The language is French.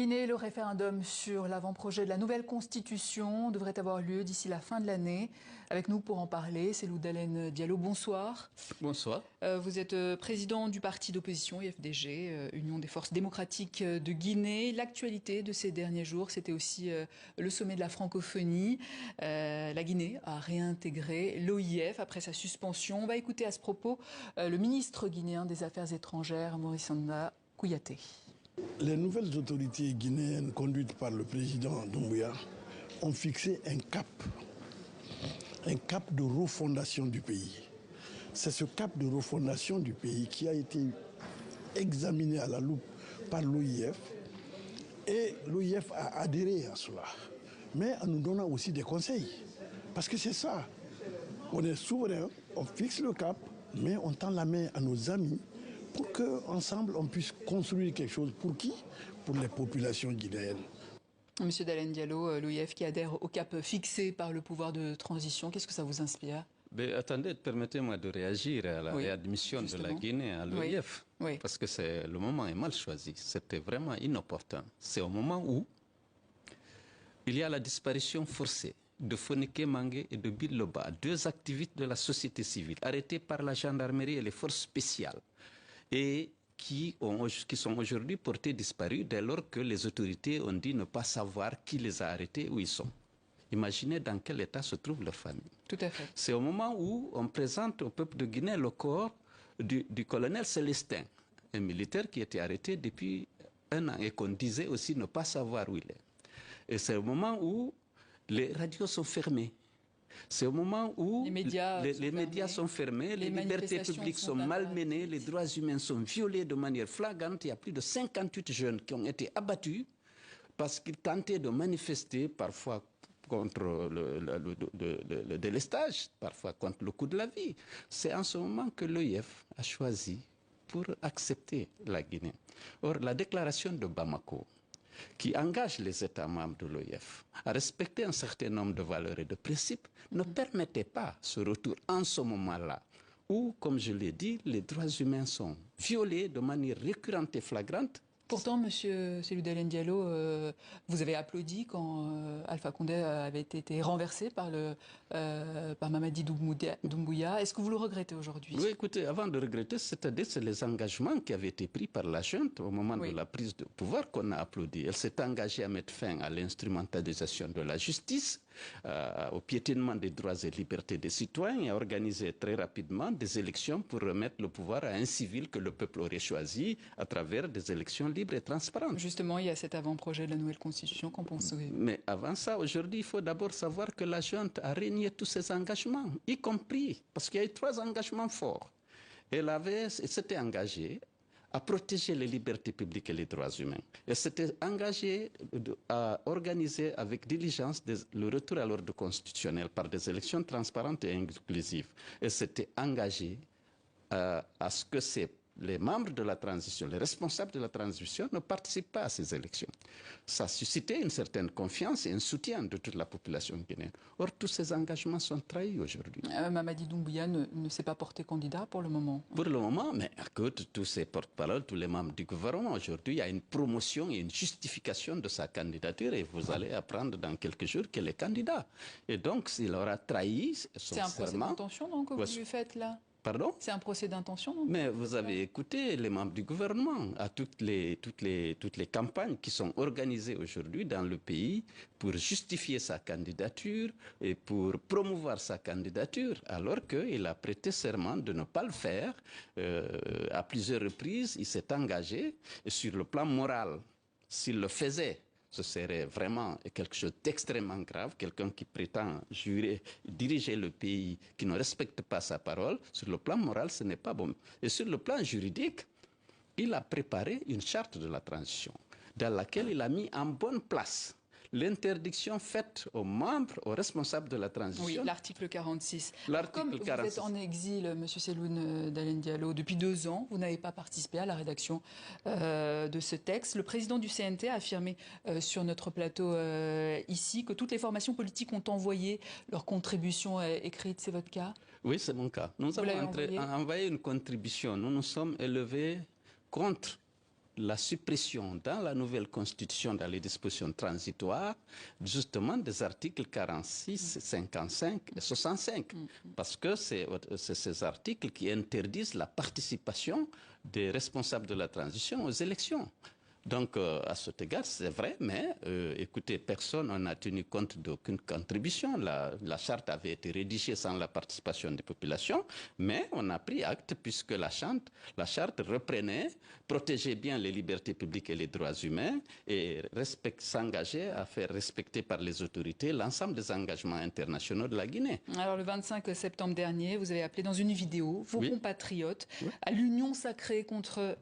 Guinée, le référendum sur l'avant-projet de la nouvelle constitution devrait avoir lieu d'ici la fin de l'année. Avec nous pour en parler, c'est Dalen Diallo. Bonsoir. Bonsoir. Vous êtes président du parti d'opposition IFDG, Union des forces démocratiques de Guinée. L'actualité de ces derniers jours, c'était aussi le sommet de la francophonie. La Guinée a réintégré l'OIF après sa suspension. On va écouter à ce propos le ministre guinéen des Affaires étrangères, Maurice Anda Kouyaté. Les nouvelles autorités guinéennes conduites par le président Doumbouya ont fixé un cap de refondation du pays. C'est ce cap de refondation du pays qui a été examiné à la loupe par l'OIF et l'OIF a adhéré à cela, mais en nous donnant aussi des conseils. Parce que c'est ça, on est souverain, on fixe le cap, mais on tend la main à nos amis pour qu'ensemble on puisse construire quelque chose. Pour qui? Pour les populations guinéennes. Monsieur Dalen Diallo, l'OIF qui adhère au cap fixé par le pouvoir de transition, qu'est-ce que ça vous inspire? Mais attendez, permettez-moi de réagir à la réadmission de la Guinée à l'OIF, parce que le moment est mal choisi, c'était vraiment inopportun. C'est au moment où il y a la disparition forcée de Fonike Mangue et de Bill Loba, deux activistes de la société civile, arrêtés par la gendarmerie et les forces spéciales, et qui sont aujourd'hui portés disparus dès lors que les autorités ont dit ne pas savoir qui les a arrêtés, où ils sont. Imaginez dans quel état se trouve leur famille. Tout à fait. C'est au moment où on présente au peuple de Guinée le corps du colonel Célestin, un militaire qui était arrêté depuis 1 an et qu'on disait aussi ne pas savoir où il est. Et c'est au moment où les radios sont fermées. C'est au moment où les médias sont fermés, les libertés publiques sont malmenées, les droits humains sont violés de manière flagrante. Il y a plus de 58 jeunes qui ont été abattus parce qu'ils tentaient de manifester, parfois contre le délestage, parfois contre le coût de la vie. C'est en ce moment que l'OIF a choisi pour accepter la Guinée. Or, la déclaration de Bamako, qui engage les États membres de l'OIF à respecter un certain nombre de valeurs et de principes, ne permettait pas ce retour en ce moment-là, où, comme je l'ai dit, les droits humains sont violés de manière récurrente et flagrante. Pourtant, Monsieur Dalen Diallo, vous avez applaudi quand Alpha Condé avait été renversé par Mamadi Doumbouya. Est-ce que vous le regrettez aujourd'hui? Oui, écoutez, avant de regretter, c'est-à-dire c'est les engagements qui avaient été pris par la junte au moment de la prise de pouvoir qu'on a applaudi. Elle s'est engagée à mettre fin à l'instrumentalisation de la justice, au piétinement des droits et libertés des citoyens et à organiser très rapidement des élections pour remettre le pouvoir à un civil que le peuple aurait choisi à travers des élections libres et transparente. Justement, il y a cet avant-projet de la nouvelle constitution, qu'en pensez-vous? Mais avant ça, aujourd'hui, il faut d'abord savoir que la junte a renié tous ses engagements, y compris, parce qu'il y a eu 3 engagements forts. Elle s'était engagée à protéger les libertés publiques et les droits humains. Elle s'était engagée à organiser avec diligence le retour à l'ordre constitutionnel par des élections transparentes et inclusives. Elle s'était engagée à ce que les membres de la transition, les responsables de la transition ne participent pas à ces élections. Ça a suscité une certaine confiance et un soutien de toute la population guinéenne. Or, tous ces engagements sont trahis aujourd'hui. Mamadi Doumbouya ne s'est pas porté candidat pour le moment. Pour le moment, mais écoute, tous ces porte-paroles, tous les membres du gouvernement, aujourd'hui, il y a une promotion et une justification de sa candidature et vous allez apprendre dans quelques jours qu'elle est candidat. Et donc, s'il aura trahi son serment... C'est un procès d'intention donc que vous lui faites là? Pardon? C'est un procès d'intention, donc? Mais vous avez écouté les membres du gouvernement à toutes les campagnes qui sont organisées aujourd'hui dans le pays pour justifier sa candidature et pour promouvoir sa candidature, alors qu'il a prêté serment de ne pas le faire. À plusieurs reprises, il s'est engagé et sur le plan moral, s'il le faisait, ce serait vraiment quelque chose d'extrêmement grave, quelqu'un qui prétend jurer, diriger le pays, qui ne respecte pas sa parole. Sur le plan moral, ce n'est pas bon. Et sur le plan juridique, il a préparé une charte de la transition, dans laquelle il a mis en bonne place l'interdiction faite aux membres, aux responsables de la transition. Oui, l'article 46. L'article 46. Vous êtes en exil, M. Dalen Diallo, depuis 2 ans, vous n'avez pas participé à la rédaction de ce texte. Le président du CNT a affirmé sur notre plateau ici que toutes les formations politiques ont envoyé leur contribution écrite. C'est votre cas? Oui, c'est mon cas. Nous avons envoyé une contribution. Nous nous sommes élevés contre la suppression dans la nouvelle constitution, dans les dispositions transitoires, justement des articles 46, 55 et 65. Parce que c'est ces articles qui interdisent la participation des responsables de la transition aux élections. Donc, à cet égard, c'est vrai, mais écoutez, personne n'a tenu compte d'aucune contribution. La charte avait été rédigée sans la participation des populations, mais on a pris acte puisque la charte reprenait, protégeait bien les libertés publiques et les droits humains et s'engageait à faire respecter par les autorités l'ensemble des engagements internationaux de la Guinée. Alors, le 25 septembre dernier, vous avez appelé dans une vidéo vos compatriotes à l'union sacrée contre